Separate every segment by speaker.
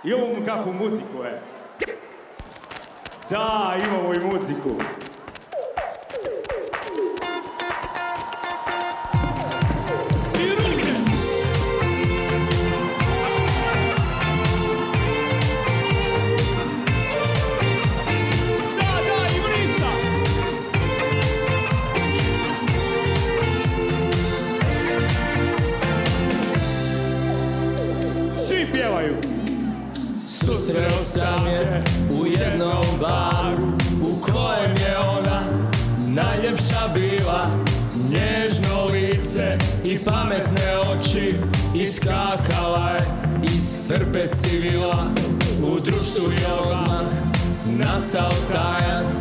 Speaker 1: Imamo kakvu muziku, Da, imamo i muziku. I ruke! Da, i brisa! Svi pjevaju!
Speaker 2: Susreo sam je u jednom baru u kojem je ona najljepša bila. Nježno lice i pametne oči, iskakala je iz trpe civila. U društvu je odmah nastao tajac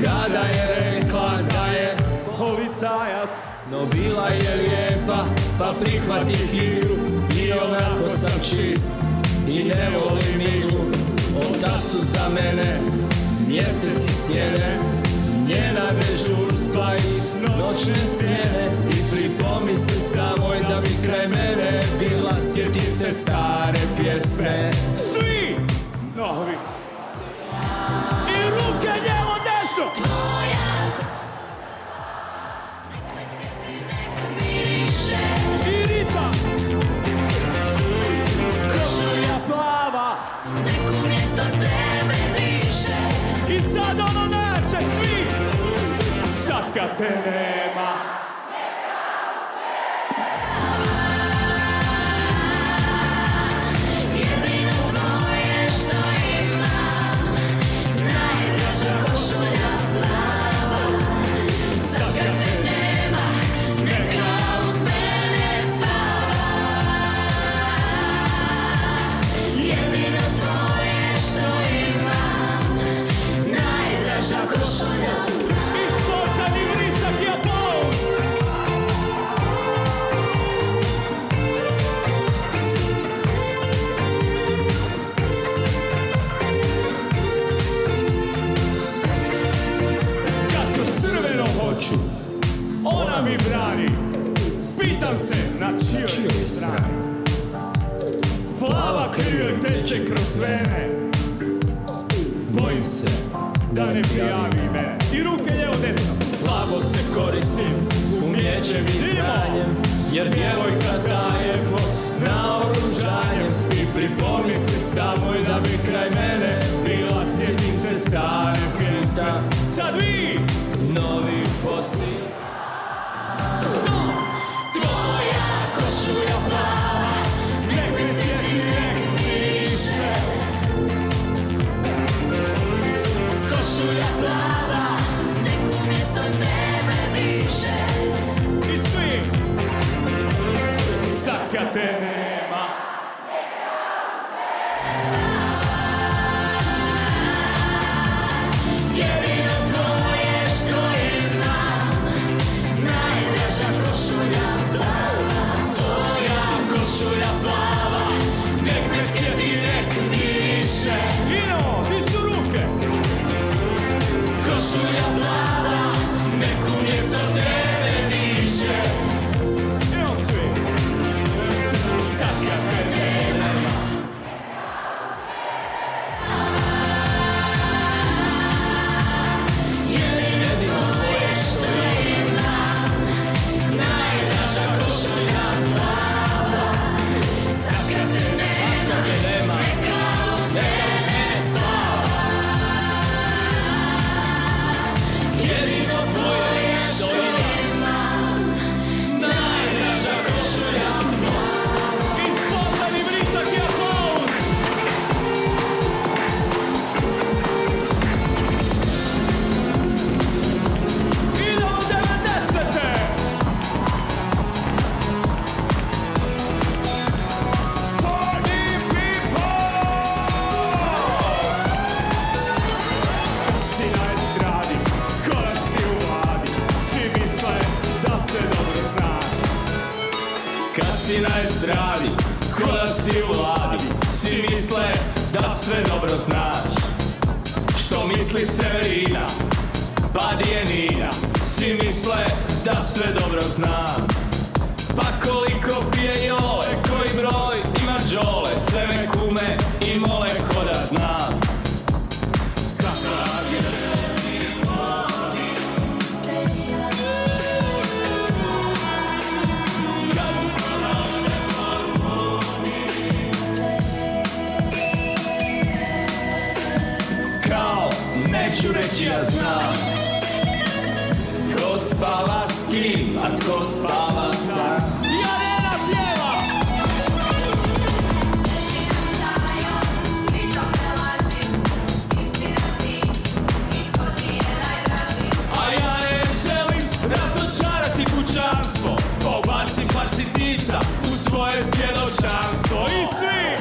Speaker 2: kada je rekla da je
Speaker 1: Policajac!
Speaker 2: no bila je lijepa pa prihvatih igru i onako sam čist i ne volim iglu. Otad su za mene mjeseci sjene, njena dežurstva i noćne smjene. I pripomisli samoj da bi kraj mene bila, sjetim se stare pjesme.
Speaker 1: Svi! Novi! I ruke lijevo desno! I ritam! Košulja plava!
Speaker 3: Neko mjesto tebe diše.
Speaker 1: I sad ono neće svi! Sad kad te nema!
Speaker 3: Jedino tvoje što imam, najdraža košulja plava. Sad kad te nema, neka uz mene spava. Jedino tvoje što imam, najdraža košulja plava.
Speaker 1: I spontani vrisak i aplauz! Kad kroz crveno hoću, ona mi brani. Pitam se na čijoj je strani. Plava krv joj teče kroz vene.
Speaker 2: Bojim se
Speaker 1: Da ne prijavi me. I ruke lijevo desno.
Speaker 2: slabo se koristim umjećem i znanjem, jer djevojka ta je pod naoružanjem. I pripomisli samoj da bi kraj mene bila, sjetim se stare pjesme.
Speaker 1: Sad vi!
Speaker 2: Novi fosil.
Speaker 3: Tvoja košulja plava, nek me sjeti, nek miriše. Košulja plava, nek umjesto tebe diše.
Speaker 1: I svi! Sad kad te nema.
Speaker 3: Jedino tvoje što imam, najdraža košulja plava. Tvoja košulja plava, nek me sjeti, nek miriše.
Speaker 1: Idemo, di su ruke?
Speaker 3: Košulja plava, nek umjesto tebe diše.
Speaker 1: Evo svi!
Speaker 3: Sad kad te nema, jedino tvoje što imam, najdraža košulja plava. Sad kad te nema, neka uz mene spava. Jedino tvoje što imam, najdraža košulja plava.
Speaker 1: I spontani vrisak i aplauz! Idemo 90-te! Party people! Si na estradi, ko da si u vladi, svi misle da se dobro znaš.
Speaker 2: Kad si na estradi, ko da si u vladi, svi misle da sve dobro znaš. Što misli Severina, pa di je Nina, svi misle da sve dobro znam. Pa koliko pije Jole, koji broj ima Đole, sve me kume i mole već ja znam ko spava s kim, a tko spava sam. Jarena pjeva! A ja ne želim razočarati kućanstvo, pobacim par sitica u svoje svjedočanstvo. I svi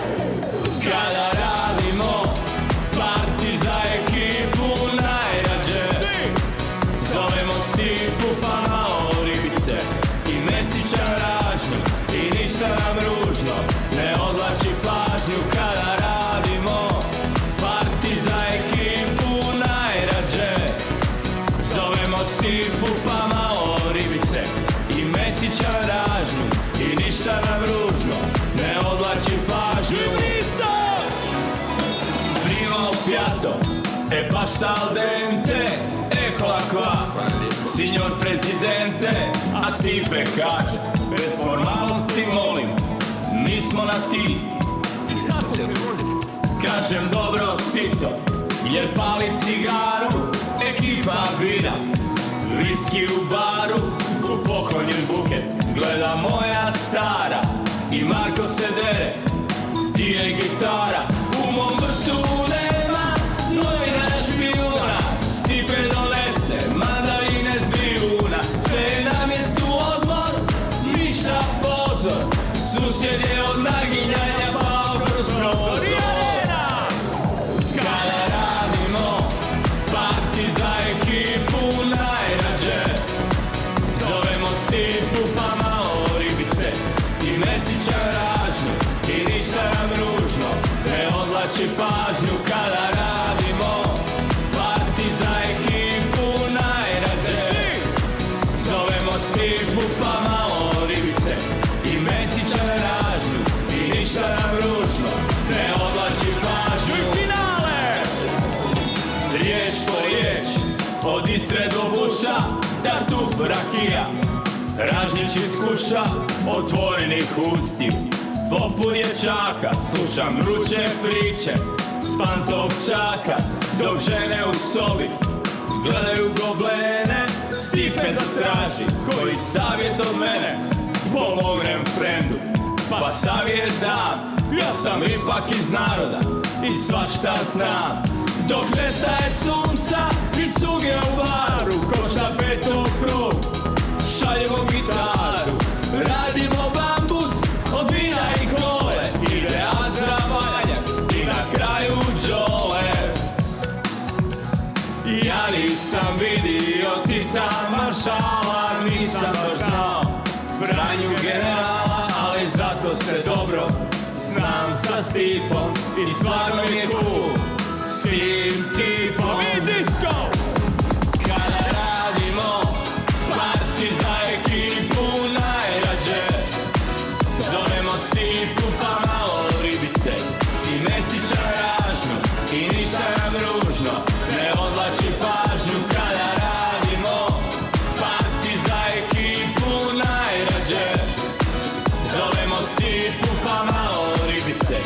Speaker 2: kada radimo parti za ekipu najrađe zovemo Stipu pa malo ribice i Mesića ražnju i ništa nam ružno ne odvlači pažnju kada radimo parti za ekipu najrađe zovemo Stipu pa malo ribice i Mesića ražnju i ništa nam ružno ne odvlači pažnju. Primo piatto e pasta al dente, eccola qua, signor presidente, a Stipe kaže, bez formalnosti molim, mi smo na ti. Kažem dobro Tito, jer pali cigaru, ekipa vina, viski u baru, u poklonjen buket, gleda moja stara i Marko se dere, ti je gitara, u mom vrtu nema novina špijuna, Stipe donese mandarine s bijuna, sve je na mjestu odmor, ništa pozor, susjed je od naginjanja pao kroz prozor. Kada radimo parti za ekipu najrađe zovemo Stipu pa malo ribice i Mesića ražnju i ništa nam ružno ne odvlači pažnju kada radimo parti za ekipu najrađe zovemo Stipu pa malo ribice i Mesića ražnju i ništa nam ružno ne odvlači pažnju. I finale! Riječ po riječ od Istre do Buša, tartuf rakija, ražnjić iz kuća, otvorenih ustiju, poput dječaka, slušam vruće priče, span tog čaka, dok žene u sobi gledaju goblene, Stipe zatraži, koji savjet od mene, pomognem frendu, pa savjet dam, ja sam ipak iz naroda i svašta znam, dok nestaje sunca i cuge u baru, ko štafetom krug, šaljemo gitaru, radimo bambus od vina i kole, ide Azra Valjak i na kraju Đole. Ja nisam vidio Tita maršala, nisam baš znao Franju generala, ali zato se dobro znam sa Stipom i stvarno mi je cool s tim tipom. I disco! Kada radimo parti za ekipu najrađe zovemo Stipu pa malo ribice i Mesića ražnju i ništa nam ružno ne odvlači pažnju kada radimo parti za ekipu najrađe zovemo Stipu pa malo ribice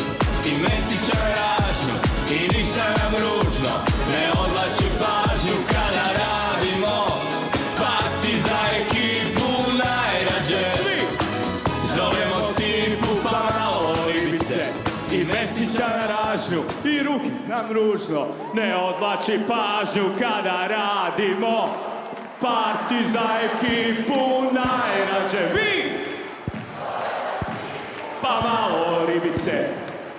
Speaker 2: i Mesića ražnju i ništa nam ružno ne odvlači pažnju kada radimo parti za ekipu najrađe zovemo Stipu pa malo ribice i Mesića na ražnju i ruke nam ružno ne odvlači pažnju kada radimo parti za ekipu najrađe. Vi! Pa malo ribice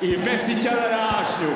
Speaker 2: i Mesića na ražnju